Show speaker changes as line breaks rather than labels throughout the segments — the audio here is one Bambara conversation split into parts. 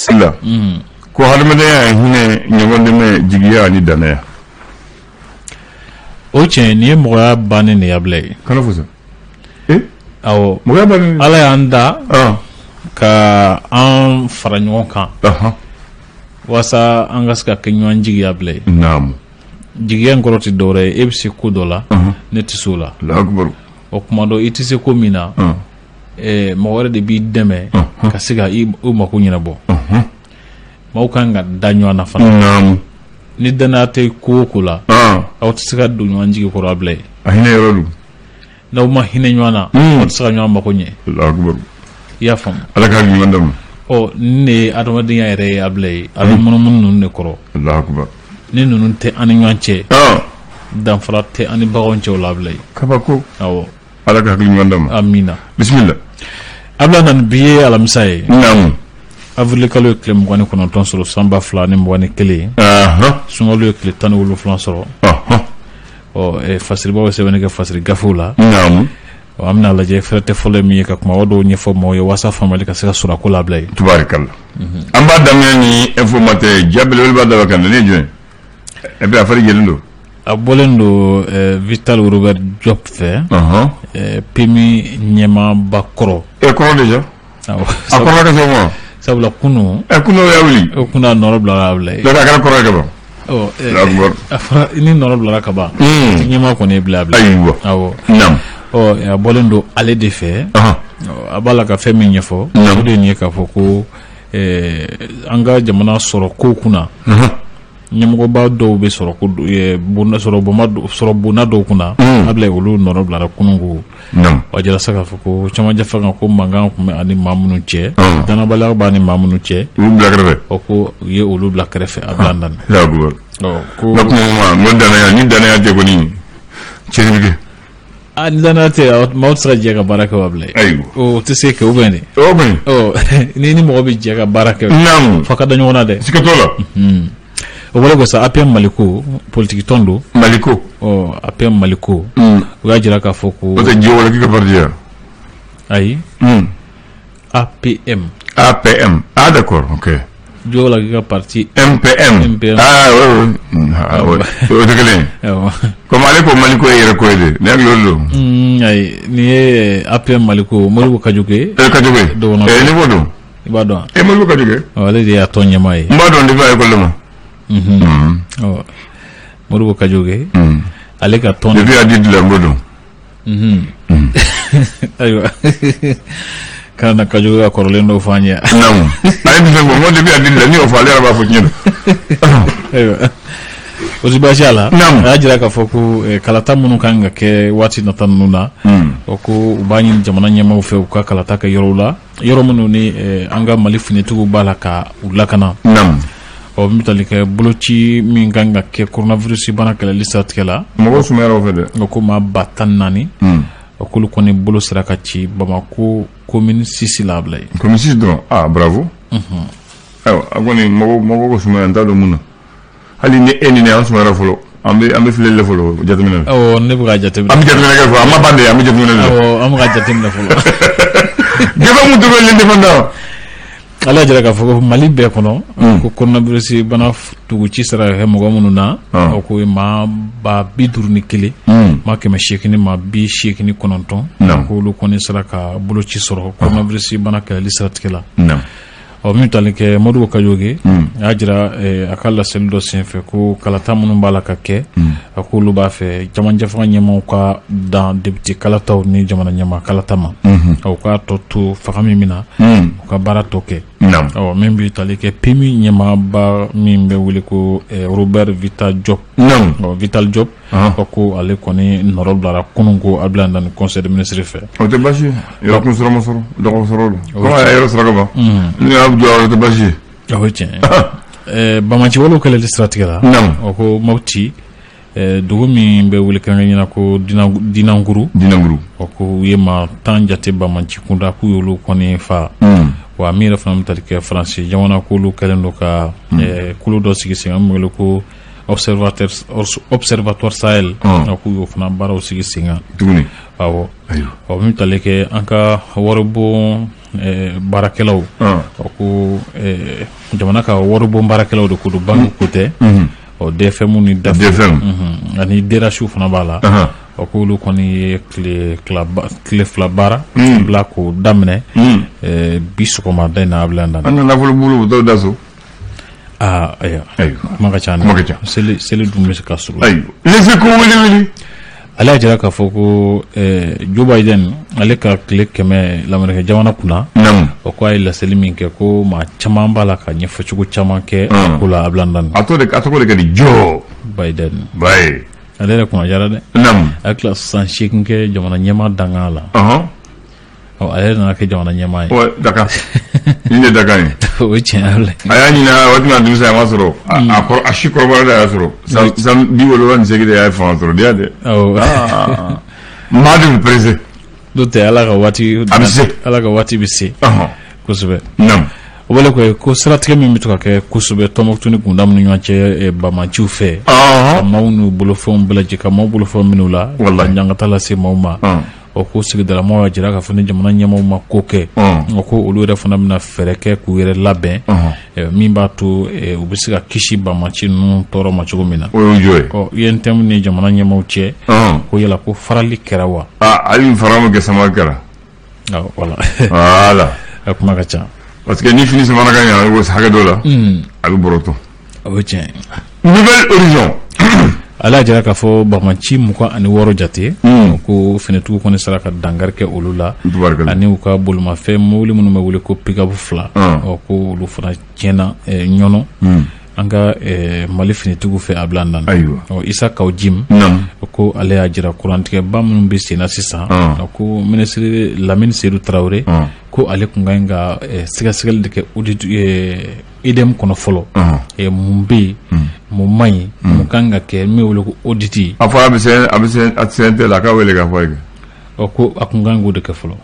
bismillah ko hadamadiya hinɛ ɲɔgɔn dɛmɛ jigiya ani danaya
o tiɲɛ nin ye mɔgɔya bannen de ye Ablaye
kana fɔ sa
awɔ
mɔgɔya bannen
Ala y'an da ka an fara ɲɔgɔn kan walasa an ka se ka kɛ ɲɔgɔn jigi Ablaye
naamu
jigiya in kɔrɔ tɛ dɔwɛrɛ ye e bɛ se ko dɔ la ne tɛ se o la o kuma dɔ i tɛ se ko min na mɔgɔ wɛrɛ de b'i dɛmɛ ka se ka i mako ɲɛnabɔ maaw kan ka da ɲɔgɔn na fana ni danaya tɛ ko o ko la aw tɛ se ka don ɲɔgɔn jigi kɔrɔ Ablaye
a hinɛ yɔrɔ don
n'aw ma hinɛ ɲɔgɔn na aw tɛ se ka ɲɔgɔn mako ɲɛ i y'a faamu
Ala ka ɲuman d'a ma
nin de ye adamadenya yɛrɛ ye Ablaye a bɛ munumunu ninnu de kɔrɔ ni ninnu tɛ an ni ɲɔgɔn cɛ danfara tɛ an ni baganw cɛw la Ablaye
kabako
awɔ
Ala ka hakili ɲuman d'a ma
amina
bisimila
Ablaye nani bi ye alamisa ye
naamu
avril kalo ye tile 29 sɔrɔ san 2021 sunkalo ye tile 17 sɔrɔ fasiribaw ye sɛbɛnni kɛ fasiri gafew la
naamu
an bɛna lajɛ fɛrɛ tɛ fɔlɔ min ye ka kuma dɔw ɲɛfɔ maaw ye walasa faamuyali ka se ka sɔrɔ a ko la Ablaye
tubaarikala an b'a daminɛ ni informateur jabelebele b'a daba kan ne jɔn et puis a fari jɛlen don
a bɔlen don Vital Robert Diop fɛ PMI ɲɛmaaba kɔrɔ
kɔrɔ déjà a kɔrɔ ka sɔgɔma
sabula kunu
kunu y'a wuli
o kunna nɔrɔ bilara Ablaye
donc a kɛra kɔrɔ ye ka ban
a fɔra ni nɔrɔ bilara ka ban ɲɛma kɔni ye bila Ablaye
ayiwa
awɔ
naam
a bɔlen don ale de fɛ a b'a la ka fɛn min ɲɛfɔ o de ye nin ye k'a fɔ ko an ka jamana sɔrɔ kow kunna ɲɛmɔgɔba dɔw bɛ sɔrɔ bonda dɔw kunna Ablaye olu nɔrɔ bilara kununko wa jara sa k'a fɔ ko caman jafa kan ko mankan tun bɛ ani maa minnu cɛ danabaliya b'a ni maa minnu cɛ
olu bila kɛrɛfɛ
ko u ye olu bila kɛrɛfɛ a bila nani
ko na kuma ma danaya ni danaya tɛ kɔni cɛnni bɛ kɛ
ni danaya tɛ maaw tɛ se ka jɛ ka baara kɛ o Ablaye o tɛ se kɛ o bɛ ni mɔgɔ bɛ jɛ ka baara kɛ fo ka da ɲɔgɔn na dɛ
siga t'o la
o bɔra ko sa APM Maliko politique tɔn don
Maliko
APM Maliko u y'a jira k'a fɔ ko
parce que jiw wala k'i ka parti ya
ayi APM d'accord ok jiw wala k'i ka parti
MPM oui o tɛ kelen comme ale ko Maliko ye yɛrɛ ko ye de ne hakili o don
ayi nin ye APM Maliko Modibo Kajoge
Kajoge ne b'o dɔn
i b'a dɔn
Modibo Kajoge
ale de y'a tɔn ɲɛmaa ye
n b'a dɔn depuis a école ma
Modibo Kajoge ale ka tɔn
depuis a di dilan n b'o dɔn
ayiwa kana Kajoge ka kɔrɔlen dɔw fɔ an ye
naamu a ye nin fɛn fɔ n ko depuis a di dilan ni y'o fɔ ale yɛrɛ b'a fɔ tiɲɛ don
ayiwa o ti baasi a la a y'a jira k'a fɔ ko kalata minnu kan ka kɛ waati nata ninnu na ko u b'a ɲini jamana ɲɛmaaw fɛ u ka kalata kɛ yɔrɔw la yɔrɔ minnu ni an ka Mali finitigiw b'a la ka u lakana n bɛ tali kɛ boloci min kan ka kɛ coronavirus bana kɛlɛli siratigɛ la
mɔgɔw sumayara o fɛ dɛ
ko maa 4,000 k'olu kɔni bolo sera ka ci Bamako commune 6 la Ablaye
commune 6 dɔrɔn bravo ayiwa a kɔni mɔgɔw ko sumaya n t'a dɔn mun na hali ni e ni ne an sumayara fɔlɔ an bɛ filɛli la fɔlɔ jateminɛ la
ne bɛ ka jateminɛ
an bɛ jateminɛ kɛ fɔlɔ an ma ban de an bɛ jateminɛ la
an bɛ ka jateminɛ fɔlɔ
jɛfɛ mun tun bɛ l'indépendant
ala jira k'a fɔ ko Mali bɛɛ kɔnɔ ko coronavirus bana tuguci sera ka kɛ mɔgɔ minnu na ko maa 51 maa 800 maa 89 k'olu kɔni sera ka boloci sɔrɔ coronavirus bana kɛlɛli siratigɛ la min tali kɛ Modibo Kajoge a y'a jira a ka laseli dɔ senfɛ ko kalata minnu b'a la ka kɛ a k'olu b'a fɛ jamanajafaga ɲɛmaaw ka dan député kalataw ni jamana ɲɛmaa kalata ma u k'a tɔ to faga min na u ka baara tɔ kɛ min bɛ tali kɛ PMI ɲɛmaaba min bɛ wele ko Robert Vital Diop ko ale kɔni nɔrɔ bilara kununko a bila ni conseil de ministre fɛ
o tɛ baasi ye yɔrɔ kun sɔrɔ ma sɔrɔ dɔgɔ sɔrɔ don comment a ye yɔrɔ sɔrɔ ka ban ni y'a jɔ o tɛ baasi ye
o ye tiɲɛ Bamaci walew kɛlɛli siratigɛ la ko Mopti dugu min bɛ wele kan ɲɛna ko Dinankuru ko u ye maa 10 jate Bamaci kunda k'u y'olu kɔni fa wa min yɛrɛ fana bɛ tali kɛ Faransi jamana k'olu kɛlen don ka kulu dɔ sigi sen kan min wele ko observatoire Sahel k'u y'o fana baaraw sigi sen kan awɔ min tali kɛ an ka waribon baarakɛlaw ko jamana ka waribon baarakɛlaw de ko don banque ko tɛ DFM ni DFM ani DRH fana b'a la ko olu kɔni ye tile fila baara bila ko daminɛ bi sɔgɔmada in na a bila dan
an nafolo bulu dɔw da so
ayiwa kuma ka ca seli dun bɛ se ka surun
lese ko wele
ale y'a jira k'a fɔ ko Joe Biden ale ka tile 100 lamɛnnikɛ jamana kunna o ko a ye laseli min kɛ ko maa caman b'a la ka ɲɛfɔcogo caman kɛ ko la a bila dan
a tɔgɔ de ka di Joe
Biden ale yɛrɛ kun diyara dɛ a tila 68 kɛ jamana ɲɛmaa dangan la ale yɛrɛ nana kɛ jamana ɲɛmaa ye
Dakar nin de Dakar ye
o ye tiɲɛ yɛrɛ
a y'a ɲina waati min na denmisɛn a ma sɔrɔ a si kɔrɔbara de y'a sɔrɔ san 78 de y'a fanga sɔrɔ diya dɛ maa de bɛ perese
n'o tɛ ala ka waati bɛ se kosɛbɛ o bɛle ko siratigɛ min bɛ to ka kɛ kosɛbɛ Tɔnbukutu ni Kundama ni ɲɔgɔn cɛ bamaciw fɛ ka maaw n'u bolofɛnw bɛɛ lajɛ ka maaw bolofɛnw minɛ u la ka ɲangata lase maaw ma o ko sigidalamaw y'a jira k'a fɔ ni jamana ɲɛmaaw ma ko kɛ o ko olu yɛrɛ fana bɛna fɛɛrɛ kɛ k'u yɛrɛ labɛn min b'a to u bɛ se ka kisi bamaci ninnu tɔɔrɔ ma cogo min na UNTM ni jamana ɲɛmaaw cɛ ko yala ko farali kɛra wa
hali fara ma kɛ sama kɛra
voilà a kuma ka ca
parce que ni fini samana ka ɲa ko hakɛ dɔ la a bɛ bɔrɔtɔ
o ye tiɲɛ
nouvelle horizon
ale y'a jira k'a fɔ bamaci 26 jate ko finɛtigiw kɔni sera ka dankari kɛ olu la ani u ka bolimafɛn mobili minnu bɛ wele ko pick-up 2 ko olu fana tiɲɛna ɲɔnɔ an ka Mali finɛtigiw fɛ a bila nan Isa Kawjim ko ale y'a jira kurantigɛba minnu bɛ sen na sisan ko ministre Lamine Seydou Traoré ko ale kun kan ka sɛgɛsɛgɛli de kɛ IDM kɔnɔ fɔlɔ mun bɛ yen mun man ɲi mun kan ka kɛ min wele ko audit
a fɔ a bɛ CNT la k'a wele k'a fɔ a ye
ko a kun kan k'o de kɛ fɔlɔ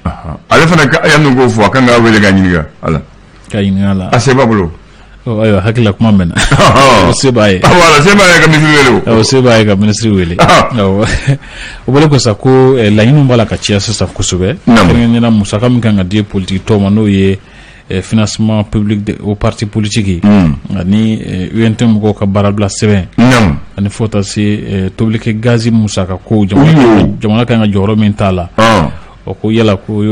ale fana yanni k'o fɔ a kan k'a wele k'a ɲininka ala
k'a ɲininka la
a se b'a bolo
ayiwa hakilila kuma mɛn na o se b'a ye
se b'a ye ka ministre wele
o se b'a ye ka ministre wele o bolo ko sa ko laɲiniw b'a la ka ciya sisan kosɛbɛ kɛrɛnkɛrɛnnenya musaka min kan ka di politique tɔw ma n'o ye financement public au parti politique ani UNTM mɔgɔw ka baarabila sɛbɛn ani fo taa se tobilikɛ gazi musaka ko jamana kan ka jɔyɔrɔ min t'a la o ko yala ko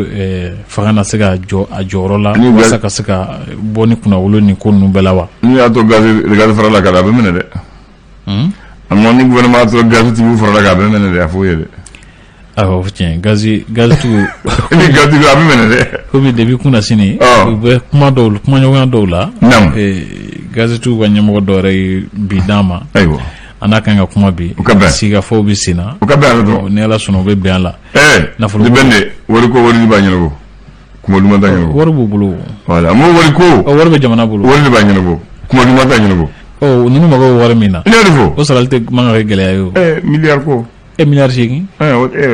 fanga na se ka jɔ a jɔyɔrɔ la walasa ka se ka bɔ ni kunnawolo ni ko ninnu bɛɛ la wa
n'i y'a to gazi farala ka a bɛ minɛ dɛ a ma ni gouvernement y'a to gazi tigiw farala ka a bɛ minɛ dɛ a f'o ye dɛ
awɔ tiɲɛ gazi tigiw
ni gazi tigiw a bɛ minɛ dɛ
komi depuis kunna sini u bɛ kumaɲɔgɔnya dɔw la gazi tigiw ka ɲɛmɔgɔ dɔ yɛrɛ ye bi d'an ma
ayiwa
a n'a kan ka kuma bi sigafɔw bɛ sen na
o ka bɛn a la dɔrɔn
ni ala sɔnna o bɛ bɛn a la
nafolo bɛn de wari ko wari b'a ɲɛnabɔ kuma duman t'a ɲɛnabɔ
wari b'u bolo
voilà mo wari ko
wari bɛ jamana bolo
wari de b'a ɲɛnabɔ kuma duman t'a ɲɛnabɔ
ninnu mago bɛ wari min na
ne yɛrɛ fɔ
o sarali tɛ man ka kɛ gɛlɛya ye o
miliyari ko
miliyari 8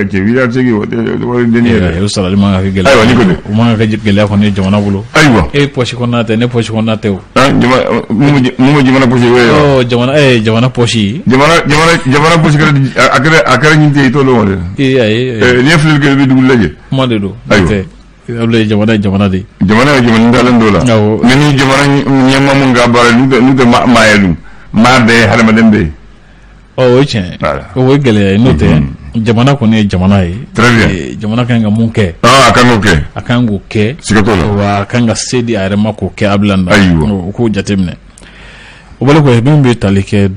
cɛ miliyari 8 wari denni yɛrɛ
o sarali man ka kɛ gɛlɛya
ayiwa ni ko de
o man ka kɛ gɛlɛya kɔni ye jamana bolo
ayiwa
poche kɔnɔna tɛ ne poche kɔnɔna tɛ o
mun jamana poche o
jamana poche
jamana poche a kɛra ɲin tɛ i t'o dɔn dɛ n'i ye filɛli kɛ i bɛ dugu lajɛ
kuma de don
ayiwa
jamana ye jamana de
jamana ye jamana dalen dɔ la mɛ ni jamana ɲɛmaa mun ka baara n'u tɛ maa ye dun maa bɛɛ ye hadamaden bɛ ye
o ye tiɲɛ o ye gɛlɛya ye n'o tɛ jamana kɔni ye jamana ye jamana kan ka mun kɛ
a kan k'o kɛ
a kan k'o kɛ
sigatɔ la
wa a kan ka se di a yɛrɛ ma k'o kɛ a bila na
o
k'o jateminɛ o bolo ko min bɛ tali kɛ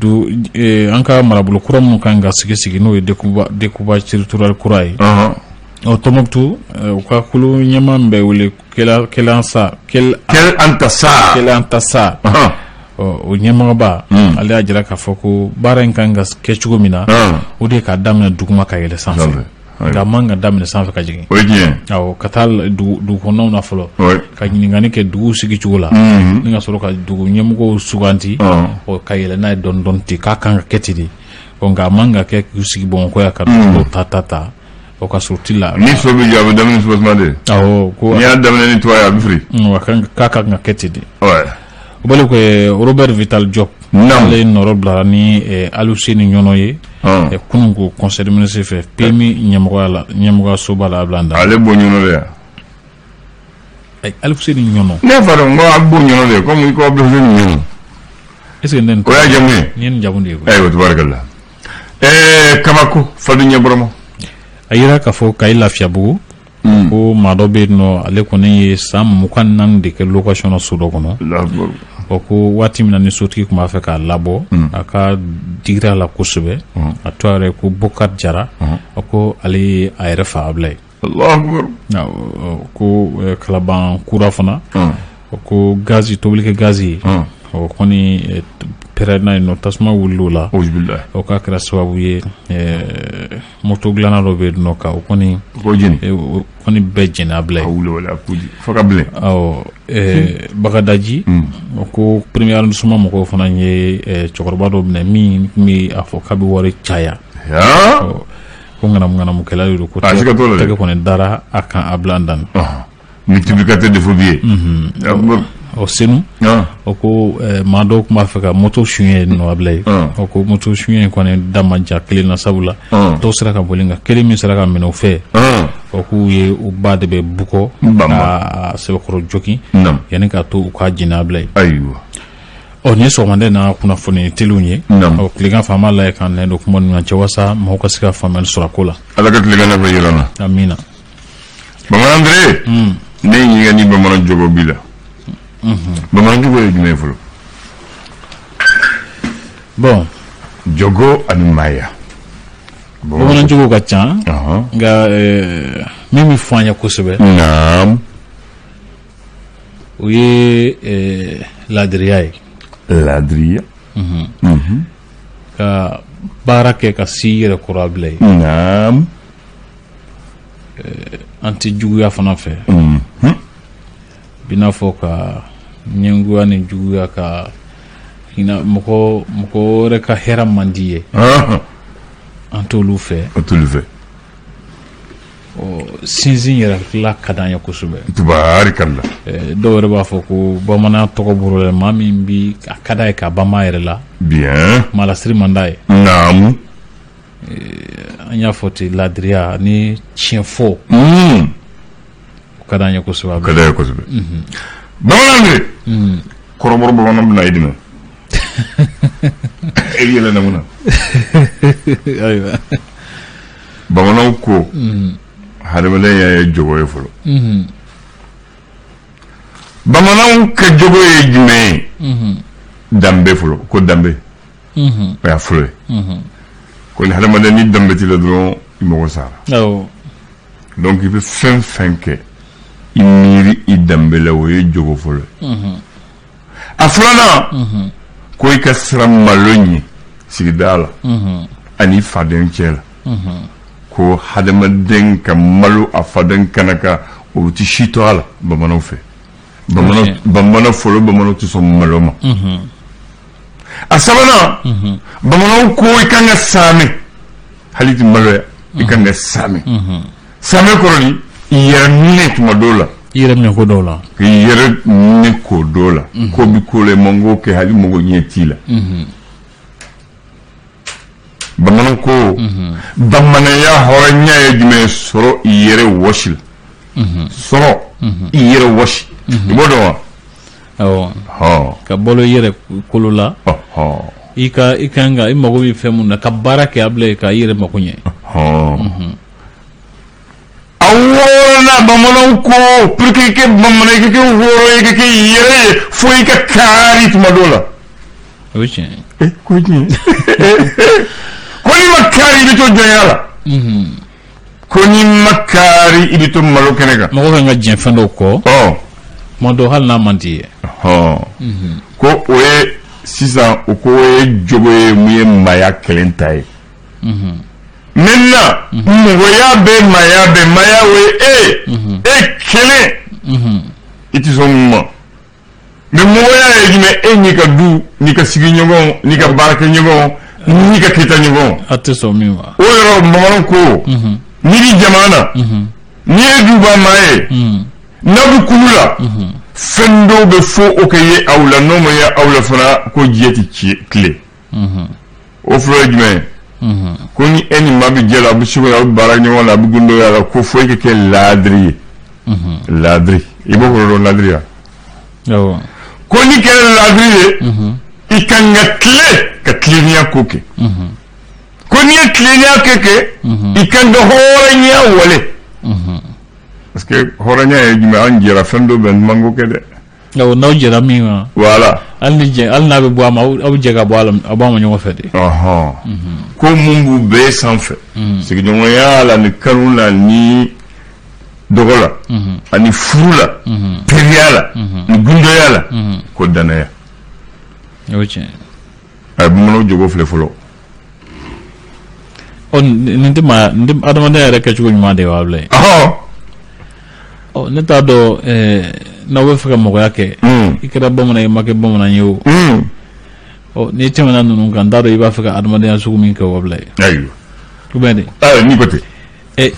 an ka marabolo kura minnu kan ka sigi n'o ye découpage territorial kura ye Tɔnbukutu u ka kulu ɲɛmaa min bɛ wele Kɛl Antasa o ɲɛmɔgɔba ale y'a jira k'a fɔ ko baara in kan ka kɛ cogo min na o de k'a daminɛ duguma ka yɛlɛ sanfɛ nka man ka daminɛ sanfɛ ka jigin
o ye tiɲɛ
ka taa dugu kɔnɔnaw na fɔlɔ ka ɲininkali kɛ duguw sigicogo la ni ka sɔrɔ ka dugu ɲɛmɔgɔw suganti ka yɛlɛ n'a ye dɔɔni dɔɔni ten k'a kan ka kɛ ten de nka a man ka kɛ k'u sigi Bamakɔ ka dugu ta o ka sorti la
ni so bɛ jɔ a bɛ daminɛ souvent de
ko
n'i y'a daminɛ ni toit ye a bɛ firi
k'a kan ka kɛ ten de o bali ko Robert Vital Diop ale ye nɔrɔ bilara ni Aluseni Ɲɔnɔ ye kunun ko conseil des ministres fɛ PMI ɲɛmɔgɔya soba la a bila an da
ale bɔ ɲɔnɔ de yan
ay alfuseni ñono
ne faro ngo abbu ñono de comme ko abbu ñono
est-ce que nden
ko ya jamu
ñen jabundi ko
ay tabarakallah kamako fadu ñebromo
ayira ka fo kay lafiya bugu ko mado be no ale ko ne sam mukan nan de ke location no sudo kono o ko wati mina ni sotki kuma fe ka labo aka digra la kusube atware ko bokat jara o ko ali ayra fa ablay
Allah akbar
ko kalaban kura fana o ko gazi toblike gazi o koni perena no tasma wulula
auzubillah
o ka kra sababu ye moto glana ro be no ka o koni
ko jini
koni bejena ablay
awlo wala pudi faka ble
aw bagadaji o ko premier arrondissement mo ko fana nye chokorba do ne mi afoka bi wori chaya
ya
ko ngana mo kala do ko tege ko ne dara akan ablandan
multiplicateur de phobie
o senu o ko mado kuma faka moto shunye no ablay o ko moto shunye ko ne damaja kele na sabula to sira ka bolinga kele mi sira ka meno fe o ku ye o bade be buko a se ko joki yani ka to ka jina ablay
aywa
o ne so mande na kuna foni telunye o kliga fama la kan ne do kuma na chawasa mo ka sika fama sura kola
ala ka kliga na bayirana
amina
bama andre ne yi ni bama jogo bila bama jogo e dine fulo
bon
jogo an maya
bama jogo ka cha nga mimi fanya kusube
naam
o ye ladriya ka barake ka siyere kurablay
naam
anti juguya fana fe bina fo ka nyenguya ni juguya ka ina moko reka hera mandiye antolu fe o sinzin yera la kadanya kusube
tubarakallah
do reba fo ko bamana to ko burole mami bi akada ka bama yere la
bien
mala sri mandaye
naam
anya foti ladria ni chienfo kadanya kusube
bamanande koromoro bamanam na idina eliyela namuna
aywa
bamanam ko hadamale ya jogo e folo bamanam ka jogo e jime dambe folo ko dambe ya folo ko ni hadamale ni dambe ti la dron imo sara donc il peut fin que imiri idambe la woye jogo folo aflana ko ikasra malonyi sigdala ani faden chela ko hadamaden ka malo afaden kanaka o ti shito ala bamano fe bamano folo bamano ti son maloma asabana bamano ko ikanga same haliti malo ikanga same same koroni yerne tumadola
yere ko dola
ko bi ko le mongo ke hali mongo nyetila bamanan ko bamanan ya horanya ya jime soro yere washil soro yere wash bodo
ka bolo yere kulula ikanga imago bi femu na kabara ke able ka yere makunye
awona bamanan ko porque ke bamanan ke horo ke yere foi ka kari tumadola
oche
ko ni makari bito jayala ko ni makari ibito malo kenega
mako nga jenfando ko modo hal na mandiye
ko oye sisa ko oye jogoye muye maya kelentai menna moya be maya we kele iti somma me moya e jime enyi ka du ni ka sigi nyogon ni ka baraka nyogon ni ka kita nyogon
atte so miwa
o yoro mamanon ko ni di jamana ni du ba maye nabu kulula fendo be fo o kaye awla no mo ya awla fana ko jeti clé o fro jime ko ni eni mabi jela bu shigo ya baraka nyogon la bu gundo ya ko fo ke ladri i b'o kɔrɔ dɔn ladiri ya ko ni kɛra ladiri ye i kan ka tileniya ko kɛ ko n'i ye tileniya kɛ i kan ka hɔrɔnya wale parce que hɔrɔnya ye jumɛn an jɛra fɛn dɔ bɛ manko kɛ dɛ
n'aw jɛra min ma
voilà
hali n'a bɛ bɔ a ma aw jɛ ka bɔ a b'a ma ɲɔgɔn fɛ de
ko mun b'u bɛɛ sanfɛ sigiɲɔgɔnya la ni kanu la ni dɔgɔ la ani furu la teriya la ni gundoya la ko danaya
o tiɲɛ
a ye bamananw jogo filɛ fɔlɔ
nin tɛ adamadenya yɛrɛ kɛcogo ɲuman de b'a bila ye ne t'a dɔn n'aw bɛ fɛ ka mɔgɔya kɛ i kɛra bamanan ye i ma kɛ bamanan ye o n'i tɛmɛna ninnu kan n t'a dɔn i b'a fɛ ka adamadenya sugu min kɛ o bila ye
ayiwa
ou bien de
ni ko ten
e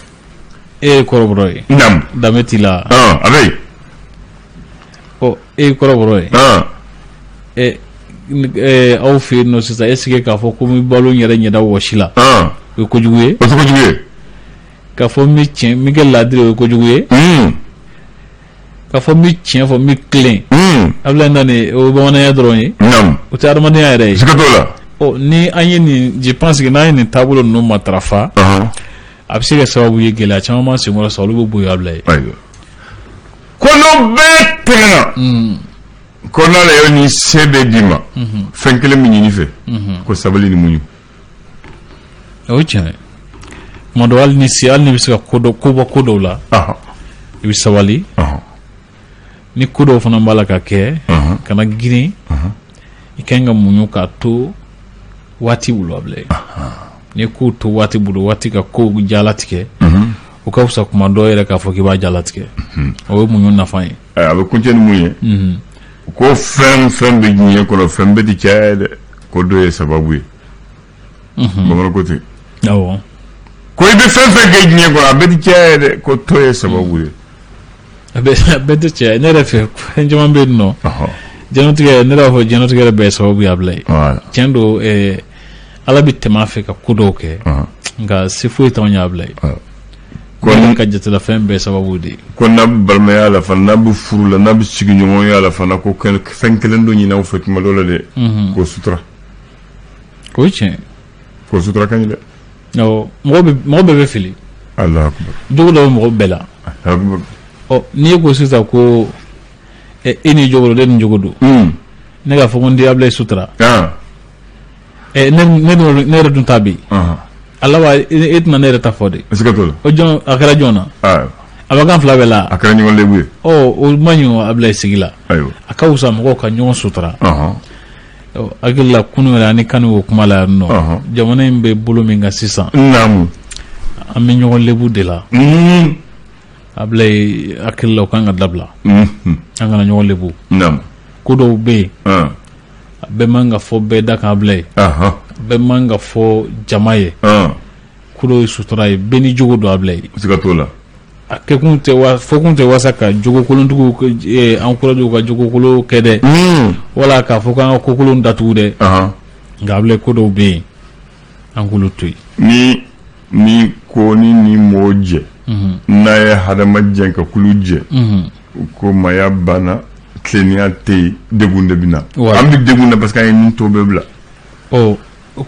ye kɔrɔbɔrɔ ye danbe t'i la
a bɛ
yen e ye kɔrɔbɔrɔ ye aw fɛ yen nɔ sisan est-ce que k'a fɔ ko n bɛ balo n yɛrɛ ɲɛda wɔsi la o ye kojugu ye
o tɛ kojugu ye
k'a fɔ n bɛ kɛ ladiri o ye kojugu ye k'a fɔ n bɛ tiɲɛ fɔ n bɛ tilen Abdoulaye Ndane o ye bamananya dɔrɔn ye o tɛ adamadenya yɛrɛ ye
siga t'o la
ni an ye nin je pense que n'an ye nin taabolo ninnu matarafa a bɛ se ka sababu ye gɛlɛya caman b'an senkɔrɔ sa olu bɛ bonya Abdoulaye
ko n'o bɛɛ tɛmɛna ko n'ala ye ni se bɛ d'i ma fɛn kelen min ɲini fɛ ko sabali ni muɲu
o ye tiɲɛ ye tuma dɔ hali ni bɛ se ka ko bɔ ko dɔw la i bɛ sabali ni ko dɔw fana b'a la ka kɛ kana girin i kan ka muɲu k'a to waati bolo Abdoulaye ni ko to waati bolo waati ka ko jalatigɛ o ka fisa kuma dɔ yɛrɛ k'a fɔ k'i b'a jalatigɛ o ye muɲu nafa ye
a bɛ kuncɛ ni mun ye ko fɛn bɛ diɲɛ kɔnɔ fɛn bɛɛ ti caya ye dɛ ko dɔ ye sababu ye bamanan ko ten
awɔ
ko i bɛ fɛn kɛ diɲɛ kɔnɔ a bɛɛ ti caya ye dɛ ko tɔ ye sababu ye
a bɛɛ tɛ caya ne yɛrɛ fɛ fɛn caman bɛ yen nɔ jɛnɛtigɛ ne b'a fɔ jɛnɛtigɛ yɛrɛ bɛɛ ye sababu ye Abdoulaye tiɲɛ don ala bɛ tɛmɛ a fɛ ka ko dɔw kɛ nka se foyi t'anw ye Abdoulaye ko ka jatela fɛn bɛɛ sababu de
ko n'a bɛ balimaya la fana n'a bɛ furu la n'a bɛ sigiɲɔgɔnya la fana ko fɛn kelen dɔ ɲini aw fɛ tuma dɔ la dɛ ko sutura
o ye tiɲɛ
ko sutura ka ɲi dɛ
mɔgɔ bɛɛ bɛ fili
Alahu akubar
jogo dɔ bɛ mɔgɔ bɛɛ la n'i ye ko sisan ko e ni jogo de ni jogo do ne k'a fɔ ko n di Abdoulaye sutura ne yɛrɛ dun t'a bi ala wa e tɛna ne yɛrɛ ta fɔ de o jɔn a kɛra jɔn na a bɛ kan fila bɛɛ la
a kɛra ɲɔgɔn lebu ye
o ma ɲi Abdoulaye sigi la a ka wusa mɔgɔw ka ɲɔgɔn sutura hakili la kunu yɛrɛ ani kanu o kuma la yan nɔ jamana in bɛ bolo min kan sisan an bɛ ɲɔgɔn lebu de la Abdoulaye hakili la o kan ka dabila an kana ɲɔgɔn lebu ko dɔw bɛ yen a bɛɛ man ka fɔ bɛɛ da kan Abdoulaye bɛɛ man ka fɔ jama ye ko dɔw ye sutura ye bɛɛ ni jogo don Abdoulaye
siga t'o la
a kɛkun fɔkun tɛ wasa ka jogo kolontigiw encouragé ka jogo kolon kɛ dɛ wala k'a fɔ k'an ka ko kolon datugu dɛ nka Abdoulaye ko dɔw bɛ yen an k'olu to yen
ni ko ni mɔgɔ jɛ n'a ye hadamaden ka kulu jɛ ko maya banna tileniya tɛ yen degun de bɛ na an bɛ degun na parce que an ye nin to bɛɛ bila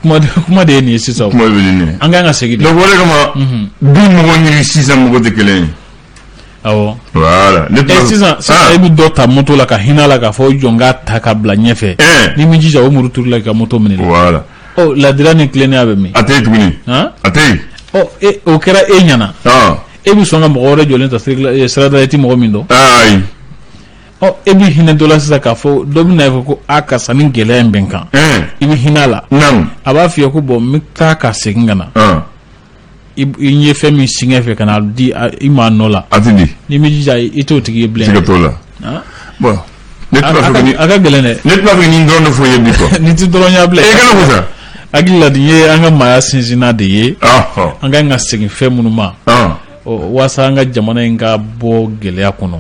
kuma de ye nin ye sisan
kuma bɛ nin ye
an kan ka segin de
donc o de kama bi mɔgɔ ɲini sisan mɔgɔ tɛ kelen ye
awɔ
voilà
sisan e bɛ dɔ ta moto la ka hinɛ la k'a fɔ jɔn k'a ta ka bila ɲɛfɛ ni min jija o muru turu la ka moto minɛ
voilà
ladira ni tilennenya bɛ min
a tɛ yen tuguni a tɛ yen
o kɛra e ɲɛna e bɛ sɔn ka mɔgɔ wɛrɛ jɔlen ta sirada i tɛ mɔgɔ min dɔn
ayi
e bɛ hinɛ dɔ la sisan k'a fɔ dɔ bɛ na fɔ ko karisa ni gɛlɛya in bɛ n kan i bɛ hinɛ a la a b'a f'i ye ko bon n bɛ taa ka segin ka na i ye fɛn min singɛ fɛ ka na di i ma nɔ la
a tɛ di
n'i m'i jija i t'o tigi ye bilen
siga t'o la bon
a ka gɛlɛn dɛ
ne tɛna fɛ nin dɔrɔn de fɔ ye bi kɔ
nin tɛ dɔrɔn ya bilen
e kana ko sa
hakili la nin ye an ka maaya sinsinna de ye an kan ka segin fɛn minnu ma walasa an ka jamana in ka bɔ gɛlɛya kɔnɔ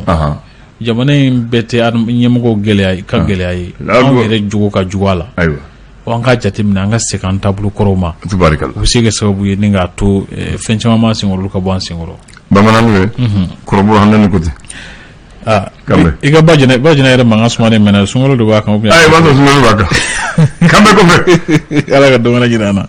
jamana in bɛɛ tɛ ɲɛmɔgɔw gɛlɛya ka gɛlɛya ye anw yɛrɛ jogo ka jugu a la an ka jateminɛ an ka segin an taabolo kɔrɔw ma u bɛ se ka sababu ye ni k'a to fɛn caman b'an senkɔrɔ olu ka bɔ an senkɔrɔ
bamanan ye kɔrɔbɔrɔ hanɛ ni ko ten
i ka bajina yɛrɛ mankan sumalen mɛnɛ sunkalo de b'a kan ou bien
i b'a sɔrɔ sunkalo b'a kan kanbɛ kɔfɛ
ala ka dɔn wɛrɛ jira an na